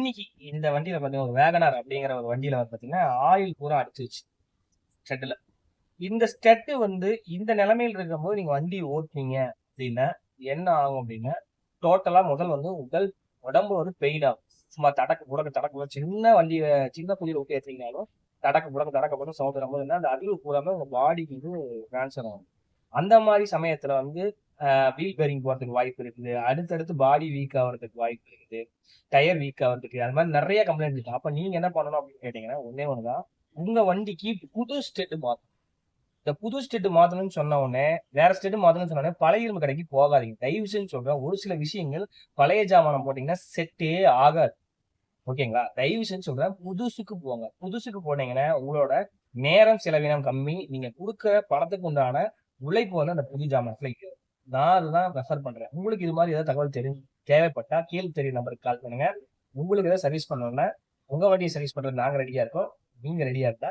இன்னைக்கு இந்த வண்டியில பாத்தீங்கன்னா ஒரு வேகனார் அப்படிங்கிற ஒரு வண்டியில வந்து பாத்தீங்கன்னா ஆயில் பூரா அடிச்சிருச்சு ஸ்டெட்ல. இந்த ஸ்டெட்டு வந்து இந்த நிலைமையில இருக்கும்போது நீங்க வண்டி ஓட்டுனீங்க அப்படின்னா என்ன ஆகும் அப்படின்னா டோட்டலா முதல் வந்து உடல் உடம்பு வந்து பெயின் ஆகும். சும்மா தடக்கு புடக்கு தடக்கு புடக்கு சின்ன வண்டியில சின்ன புள்ளியில விட்டு ஏற்றிங்கனாலும் தடக்கு புடக்கு சவுண்ட் வரும்போது அந்த அதிர்வு பூராமே உங்க பாடிக்கு வந்து டிரான்ஸ்ஃபர் ஆகும். அந்த மாதிரி சமயத்துல வந்து வீல் பேரிங் போறதுக்கு வாய்ப்பு இருக்குது. அடுத்தடுத்து பாடி வீக் ஆகிறதுக்கு வாய்ப்பு இருக்குது. டயர் வீக் ஆகிறதுக்கு அது மாதிரி நிறைய கம்ப்ளைண்ட் இருக்கு. அப்ப நீங்க என்ன பண்ணணும் அப்படின்னு கேட்டீங்கன்னா ஒன்னே ஒண்ணுதான். உங்க வண்டிக்கு புது ஸ்டெட் மாத்தணும். இந்த புது ஸ்டெட் மாத்தணும்னு சொன்ன உடனே வேற ஸ்டெட் மாத்தணும்னு சொன்ன உடனே பழைய இரும்பு கடைக்கு போகாதீங்க. தயவு செஞ்சு சொல்றேன். ஒரு சில விஷயங்கள் பழைய ஜாமானம் போட்டீங்கன்னா செட்டே ஆகாது. ஓகேங்களா? தயவு செஞ்சு சொல்றேன். புதுசுக்கு போங்க. புதுசுக்கு போனீங்கன்னா உங்களோட நேரம் செலவினம் கம்மி. நீங்க கொடுக்குற பணத்துக்கு உண்டான உழைப்பு வந்து அந்த புது ஜாமானத்துல இருக்கு. நான் அதுதான் ரெஃபர் பண்றேன். உங்களுக்கு இது மாதிரி ஏதாவது தகவல் தேவைப்பட்டா கீழ் தெரியும் நம்பருக்கு கால் பண்ணுங்க. உங்களுக்கு ஏதாவது சர்வீஸ் பண்ணணும்னா உங்க வண்டியை சர்வீஸ் பண்றது நாங்க ரெடியா இருக்கோம். நீங்க ரெடியா இருந்தா